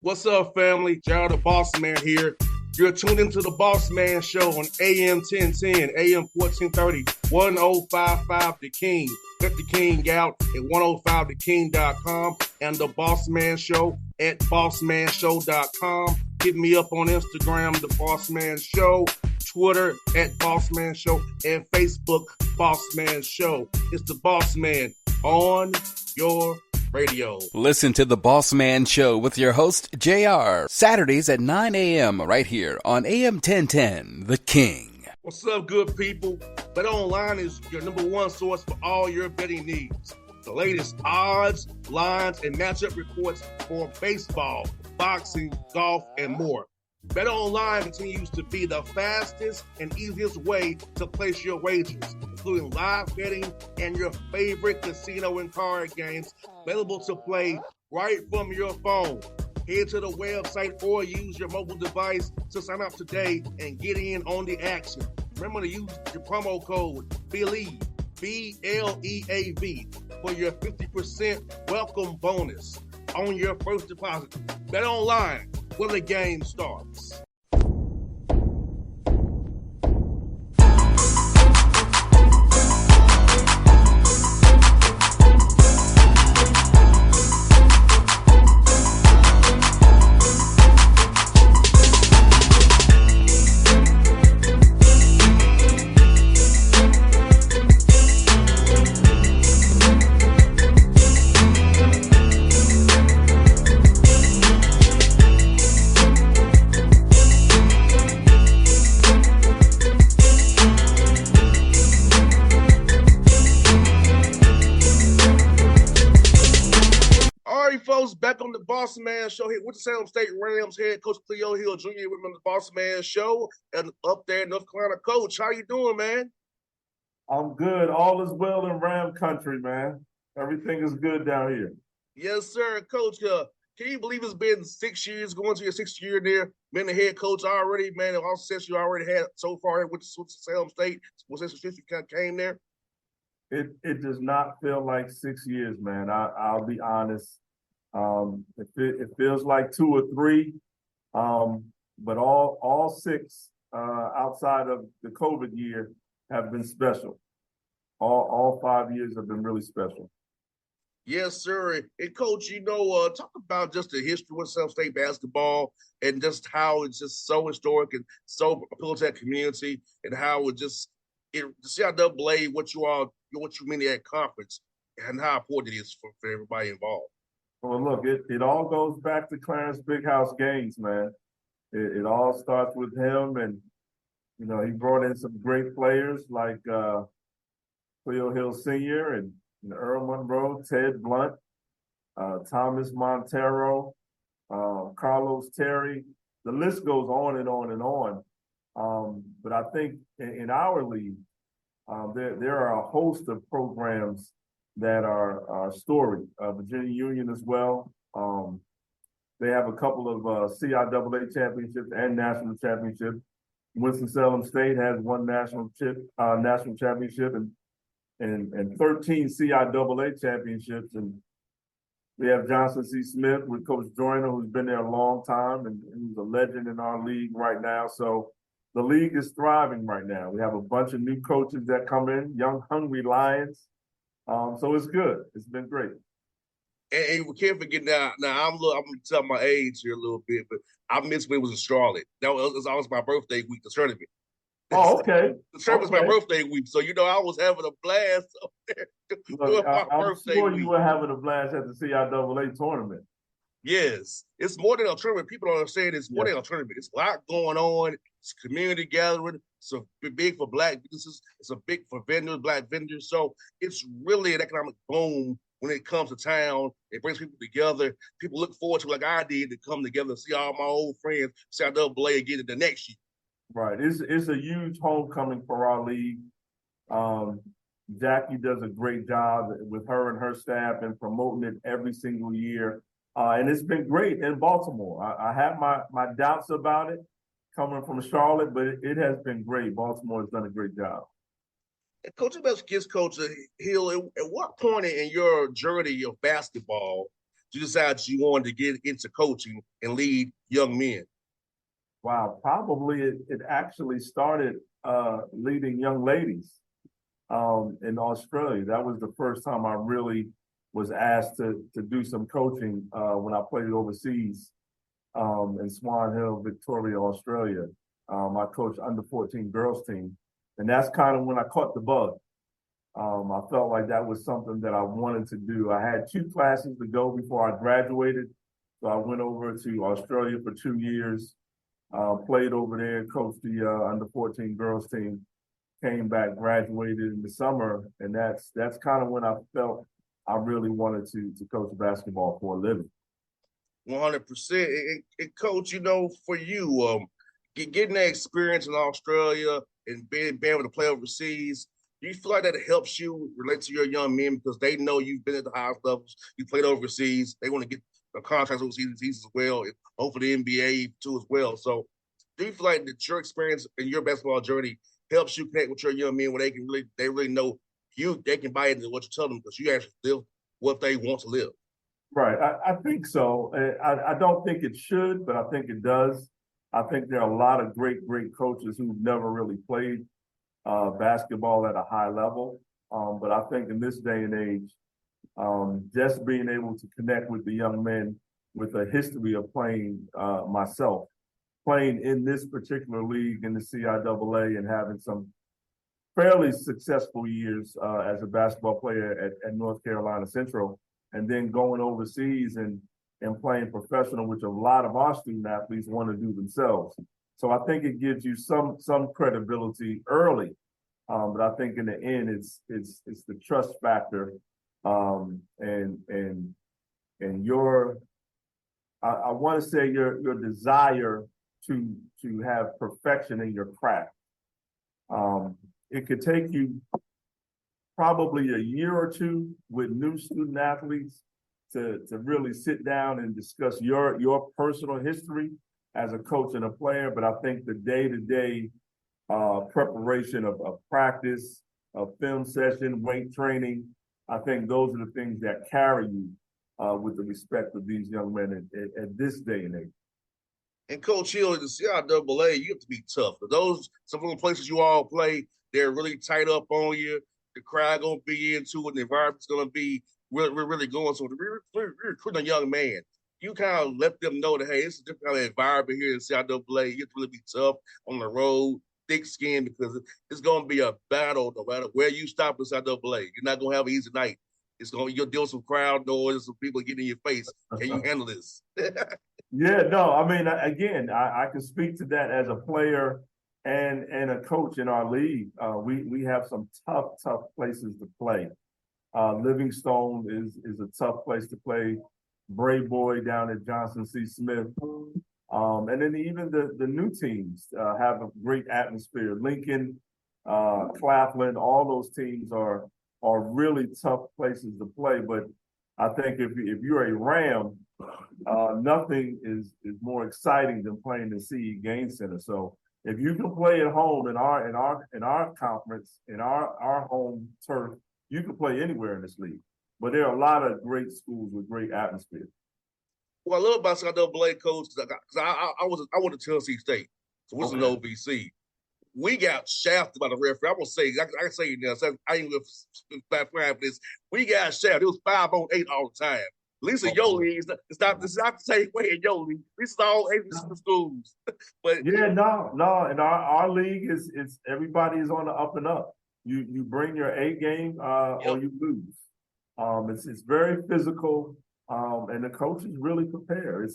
What's up, family? Gerald the Bossman here. You're tuned into the Bossman Show on AM 1010, AM 1430, 1055 The King. Let the King out at 105theking.com and the Bossman Show at bossmanshow.com. Hit me up on Instagram, The Bossman Show, Twitter at Bossman Show, and Facebook, Bossman Show. It's the Bossman on your radio. Listen to the Bossman Show with your host, JR, Saturdays at 9 a.m. right here on AM 1010, The King. What's up, good people? Bet Online is your number one source for all your betting needs. The latest odds, lines, and matchup reports for baseball, boxing, golf, and more. Bet Online continues to be the fastest and easiest way to place your wagers, including live betting and your favorite casino and card games available to play right from your phone. Head to the website or use your mobile device to sign up today and get in on the action. Remember to use your promo code BELIEVE, B-L-E-A-V, for your 50% welcome bonus on your first deposit. Bet Online, where the game starts. Back on the Bossman Show here with the Salem State Rams head coach Cleo Hill Jr. with me on the Bossman Show and up there in North Carolina. Coach, how you doing, man? I'm good. All is well in Ram country, man. Everything is good down here. Yes, sir. Coach, can you believe it's been 6 years, going to your 6th year there, being the head coach already, man, and all success you already had so far with Salem State, since you came there? It does not feel like 6 years, man. I'll be honest. It feels like 2 or 3, but all 6 outside of the COVID year have been special. All 5 years have been really special. Yes, sir. And Coach, talk about just the history with Salem State basketball and just how it's just so historic and so appealing to that community, and how the CIAA, what you mean to that conference, and how important it is for everybody involved. Well, look, it all goes back to Clarence Big House Gaines, man. It all starts with him, and he brought in some great players like Cleo Hill Sr. and Earl Monroe, Ted Blunt, Thomas Montero, Carlos Terry. The list goes on and on and on. But I think in our league, there are a host of programs that are storied. Virginia Union as well. They have a couple of CIAA championships and national championships. Winston-Salem State has one national championship and 13 CIAA championships. And we have Johnson C. Smith with Coach Joyner, who's been there a long time and who's a legend in our league right now. So the league is thriving right now. We have a bunch of new coaches that come in, young, hungry Lions. So it's good. It's been great. And we can't forget now. I'm gonna tell my age here a little bit, but I missed when it was in Charlotte. That was always my birthday week, the tournament. Oh, okay. The tournament was my birthday week, so I was having a blast up there. Look, I'm sure you were having a blast at the CIAA tournament. Yes, it's more than a tournament. People don't understand it's more than a tournament. It's a lot going on. It's a community gathering. It's a big for Black businesses. It's a big for vendors, Black vendors. So it's really an economic boom when it comes to town. It brings people together. People look forward to, like I did, to come together and see all my old friends, see CIAA again the next year. Right. It's a huge homecoming for our league. Jackie does a great job with her and her staff in promoting it every single year. And it's been great in Baltimore. I have my doubts about it coming from Charlotte, but it has been great. Baltimore has done a great job. Coach Hill, at what point in your journey of basketball you decided you wanted to get into coaching and lead young men? Wow, probably it actually started leading young ladies in Australia. That was the first time I really was asked to do some coaching when I played overseas in Swan Hill, Victoria, Australia. I coached under 14 girls team, and that's kind of when I caught the bug. I felt like that was something that I wanted to do. I had 2 classes to go before I graduated, so I went over to Australia for 2 years, played over there, coached the under 14 girls team, came back, graduated in the summer, and that's kind of when I felt I really wanted to coach basketball for a living. 100%. And Coach, for you, getting that experience in Australia and being able to play overseas, do you feel like that helps you relate to your young men because they know you've been at the highest levels, you played overseas, they want to get the contracts overseas as well, and hopefully the NBA too as well. So do you feel like that your experience in your basketball journey helps you connect with your young men where they really know you, they can buy into what you tell them because you actually live what they want to live? Right. I think so. I don't think it should, but I think it does. I think there are a lot of great coaches who've never really played basketball at a high level. But I think in this day and age, just being able to connect with the young men with a history of playing myself, playing in this particular league in the CIAA and having some fairly successful years as a basketball player at North Carolina Central, and then going overseas and playing professional, which a lot of our student athletes want to do themselves. So I think it gives you some credibility early, but I think in the end it's the trust factor, and your I want to say your desire to have perfection in your craft. It could take you probably a year or 2 with new student athletes to really sit down and discuss your personal history as a coach and a player. But I think the day-to-day preparation of practice, of film session, weight training, I think those are the things that carry you with the respect of these young men at this day and age. And Coach Hill, in the CIAA, you have to be tough. Some of the places you all play, they're really tight up on you. The crowd gonna be into it. The environment's gonna be really going. So we're recruiting a young man. You kind of let them know that hey, it's a different kind of environment here in CIAA. You have to really be tough on the road, thick skin because it's gonna be a battle no matter where you stop in CIAA. You're not gonna have an easy night. You'll deal with some crowd noise, some people getting in your face. Can you handle this? Yeah, no, I mean, again, I can speak to that as a player and a coach in our league. We have some tough places to play. Livingstone is a tough place to play. Bray Boy down at Johnson C. Smith. And then even the new teams have a great atmosphere. Lincoln, Claflin, all those teams are really tough places to play. But I think if you're a Ram, nothing is more exciting than playing the CE Game Center. So if you can play at home in our conference, in our home turf, you can play anywhere in this league. But there are a lot of great schools with great atmosphere. Well, I love about CIAA, Coach, because I went to Tennessee State, so this is an OVC. We got shafted by the referee. I'm gonna say, I can say it now. So I ain't gonna for this. We got shafted. It was 5-on-8 all the time. At least in your league, it's not the same way in your league. This is all 8 schools. But yeah, no. In our league is everybody is on the up and up. You bring your A game or you lose. It's very physical, and the coaches really prepare.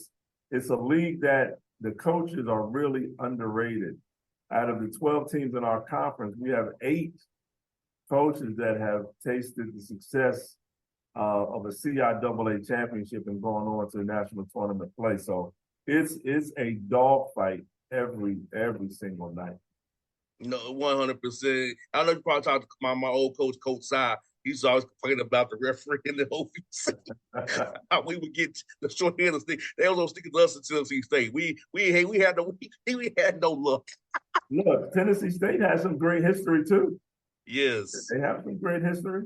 It's a league that the coaches are really underrated. Out of the 12 teams in our conference, we have 8 coaches that have tasted the success of a CIAA championship and going on to the national tournament play. So it's a dogfight every single night. No, 100%. I know you probably talked to my old coach, Coach Si. He's always complaining about the referee in the OVC. We would get the short end of stick. They was sticking to us in Tennessee State. We had no luck. Look, Tennessee State has some great history too. Yes, they have some great history.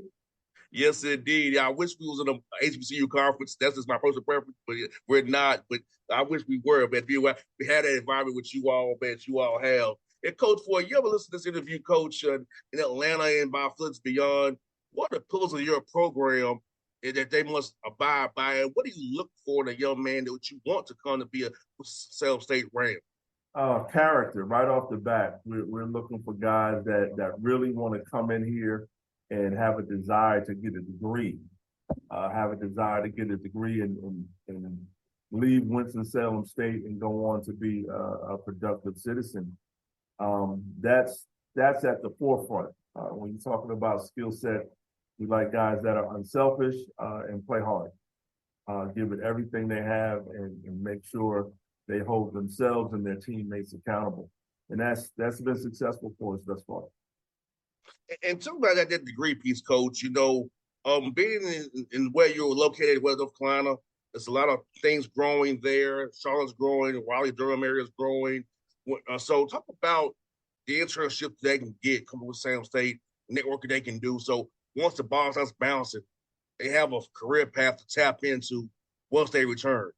Yes, indeed. I wish we was in a HBCU conference. That's just my personal preference, but we're not. But I wish we were, man. We had that environment with you all, man, you all have. And Coach, for you ever listen to this interview, Coach, in Atlanta and by Floods Beyond, what are the pillars of your program that they must abide by? And what do you look for in a young man that you want to come to be a Salem State Ram? Character right off the bat. We're looking for guys that really want to come in here and have a desire to get a degree, and leave Winston-Salem State and go on to be a productive citizen. That's at the forefront. When you're talking about skill set, we like guys that are unselfish and play hard, give it everything they have, and make sure they hold themselves and their teammates accountable. And that's been successful for us thus far. And talk about that degree piece, Coach. Being in where you're located, West North Carolina, there's a lot of things growing there. Charlotte's growing, Raleigh-Durham area is growing. So talk about the internship they can get coming with Sam State, networking they can do. So once the ball starts bouncing, they have a career path to tap into once they return.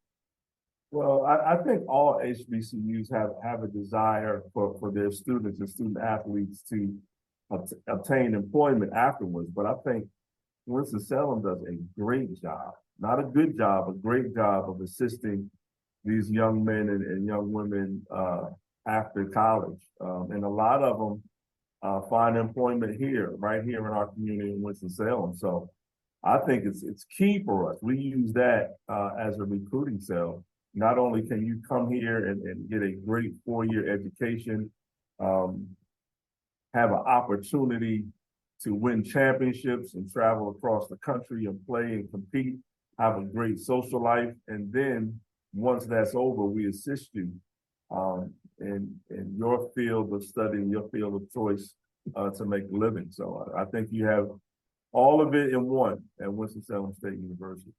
Well, I think all HBCUs have a desire for their students and student athletes to obtain employment afterwards. But I think Winston-Salem does a great job, not a good job, a great job of assisting these young men and young women after college. And a lot of them find employment right here in our community in Winston-Salem. So I think it's key for us. We use that as a recruiting cell. Not only can you come here and get a great 4-year education, have an opportunity to win championships and travel across the country and play and compete, have a great social life. And then once that's over, we assist you in your field of study, your field of choice to make a living. So I think you have all of it in one at Winston-Salem State University.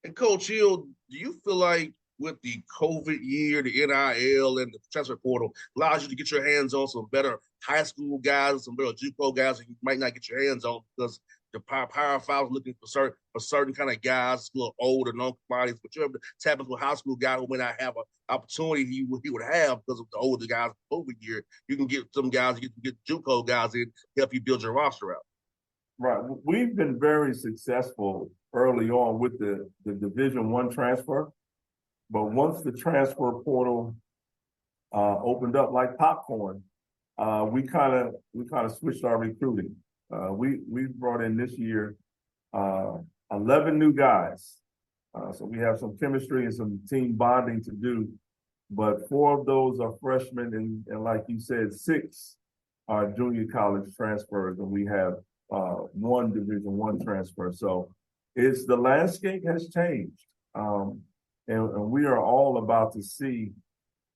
And Coach Hill, do you feel like with the COVID year, the NIL and the transfer portal allows you to get your hands on some better high school guys, some better JUCO guys that you might not get your hands on because the Power Five is looking for certain kind of guys, a little older, non-commodities, but you're able to tap into a high school guy who may not have an opportunity he would have because of the older guys over year. You can get some guys, you can get JUCO guys in, help you build your roster out. Right. We've been very successful early on with the Division I transfer. But once the transfer portal opened up like popcorn, we kind of switched our recruiting. We brought in this year 11 new guys. So we have some chemistry and some team bonding to do. But 4 of those are freshmen, and like you said, 6 are junior college transfers, and we have 1 Division I transfer. So the landscape has changed. And we are all about to see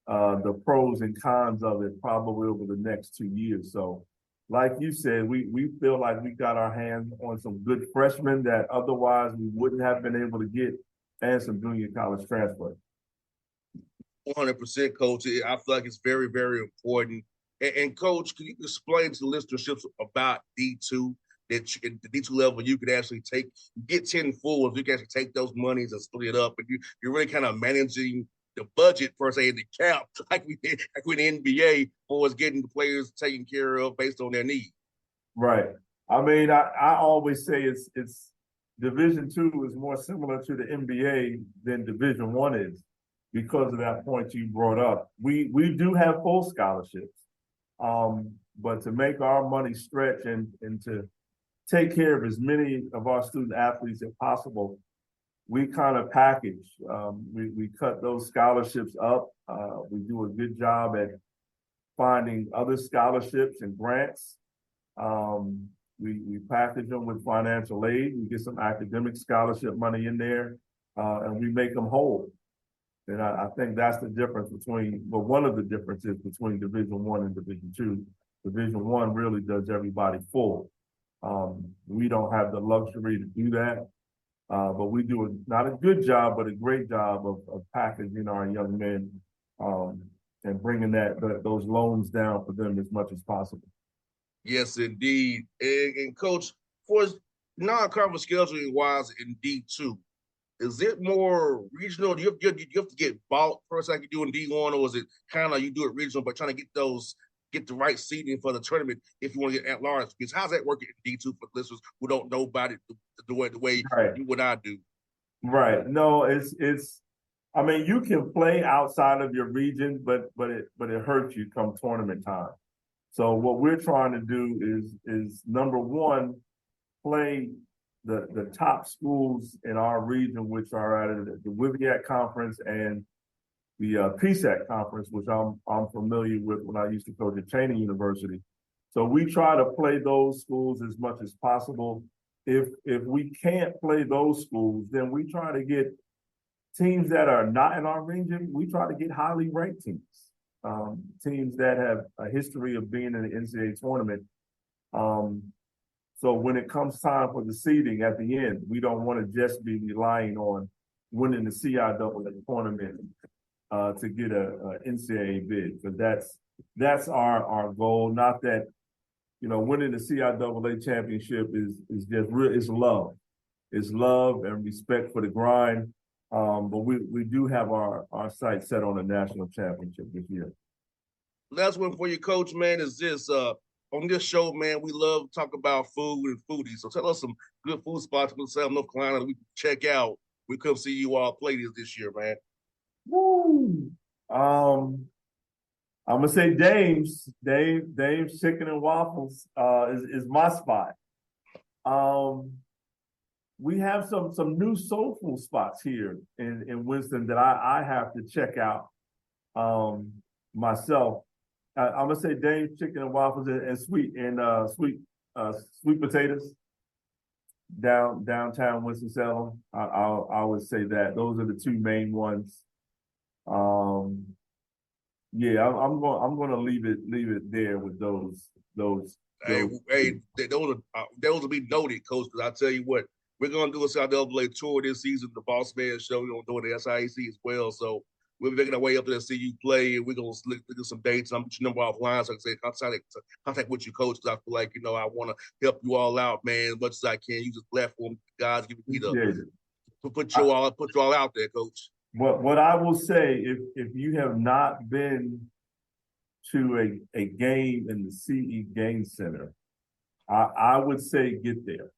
the pros and cons of it probably over the next 2 years. So like you said, we feel like we got our hands on some good freshmen that otherwise we wouldn't have been able to get, and some junior college transfer. 100%, Coach. I feel like it's very, very important. And Coach, can you explain to the listenerships about D2? That at the D2 level, you could actually get 10 fulls. You can actually take those monies and split it up, and you're really kind of managing the budget per se, the cap, like we did in the NBA, for us getting the players taken care of based on their needs. Right. I mean, I always say it's Division II is more similar to the NBA than Division I is because of that point you brought up. We do have full scholarships, but to make our money stretch and to take care of as many of our student athletes as possible, we kind of package. We cut those scholarships up. We do a good job at finding other scholarships and grants. We package them with financial aid. We get some academic scholarship money in there, and we make them whole. And I think that's the difference one of the differences between Division I and Division II. Division I really does everybody full. We don't have the luxury to do that, but we do not a good job, but a great job of packaging our young men and bringing those loans down for them as much as possible. Yes, indeed. And Coach, for non-conference scheduling wise in D2, is it more regional? Do you have to get bought first like you do in D1, or is it kind of you do it regional, but trying to get the right seeding for the tournament if you want to get at large? Because how's that working in D2 for listeners who don't know about it the way Right. you and I do? Right. No, it's. I mean, you can play outside of your region, but it hurts you come tournament time. So what we're trying to do is number one, play the top schools in our region, which are at the WIVIAC conference and the PSAC conference, which I'm familiar with when I used to coach at Cheney University. So we try to play those schools as much as possible. If we can't play those schools, then we try to get teams that are not in our region. We try to get highly ranked teams, teams that have a history of being in the NCAA tournament. So when it comes time for the seeding at the end, we don't want to just be relying on winning the CIAA tournament to get a NCAA bid, because that's our goal. Not that, winning the CIAA championship is just real. It's love and respect for the grind. But we do have our sights set on a national championship this year. Last one for you, Coach, man, is this. On this show, man, we love to talk about food and foodies. So tell us some good food spots in South North Carolina that we can check out. We come see you all play this year, man. Woo! I'm gonna say Dave's Chicken and Waffles is my spot. We have some new soul food spots here in Winston that I have to check out myself. I'm gonna say Dave's Chicken and Waffles and sweet potatoes downtown Winston-Salem. I would say that those are the two main ones. Yeah, I'm gonna leave it there with those. Hey, those will be noted, Coach. Because I tell you what, we're gonna do a CIAA tour this season, the Bossman show. We're gonna do the SIAC as well. So we're making our way up there to see you play, and we're gonna look at some dates. I'm putting your number offline, so I can say contact with you, Coach. Because I feel like I want to help you all out, man, as much as I can. Use this platform, guys, give me to put you all out there, Coach. What I will say, if you have not been to a game in the CE Game Center, I would say get there.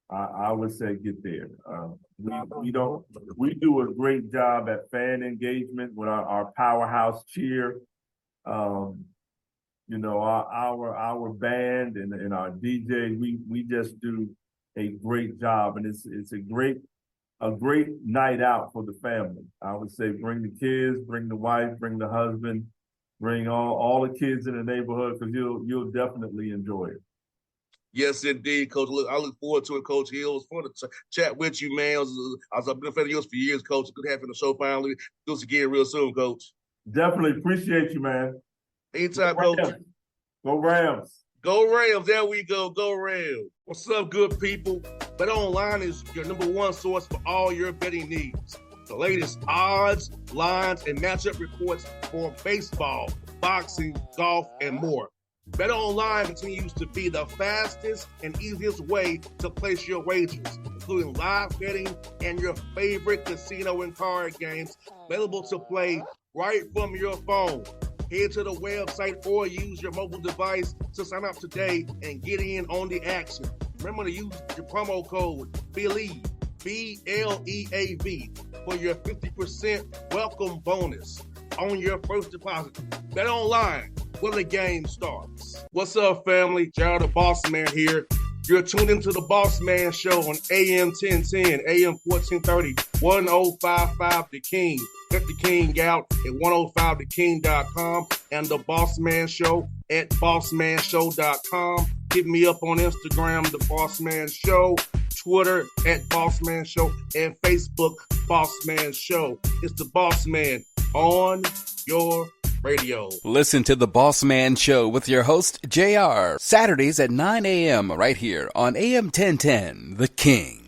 I would say get there. We do a great job at fan engagement with our powerhouse cheer. Our band and our DJ, we just do a great job, and it's a great night out for the family. I would say bring the kids, bring the wife, bring the husband, bring all the kids in the neighborhood, because you'll definitely enjoy it. Yes, indeed, Coach. I look forward to it, Coach Hill. It was fun to chat with you, man. I've been a fan of yours for years, Coach. Good having the show finally. Do this again real soon, Coach. Definitely appreciate you, man. Anytime, Coach. Go Rams. Go Rams. There we go. Go Rams. What's up, good people? BetOnline is your number one source for all your betting needs. The latest odds, lines, and matchup reports for baseball, boxing, golf, and more. BetOnline continues to be the fastest and easiest way to place your wagers, including live betting and your favorite casino and card games available to play right from your phone. Head to the website or use your mobile device to sign up today and get in on the action. Remember to use your promo code BELIEVE, BLEAV, for your 50% welcome bonus on your first deposit. BetOnline, where the game starts. What's up, family? Jared the Bossman here. You're tuned into the Bossman Show on AM 1010, AM 1430, 1055 The King. Check The King out at 105theking.com and the Bossman Show at bossmanshow.com. Hit me up on Instagram, The Bossman Show, Twitter at Bossman Show, and Facebook, Bossman Show. It's the Bossman on your radio. Listen to the Bossman Show with your host, JR, Saturdays at 9 a.m. right here on AM 1010, The King.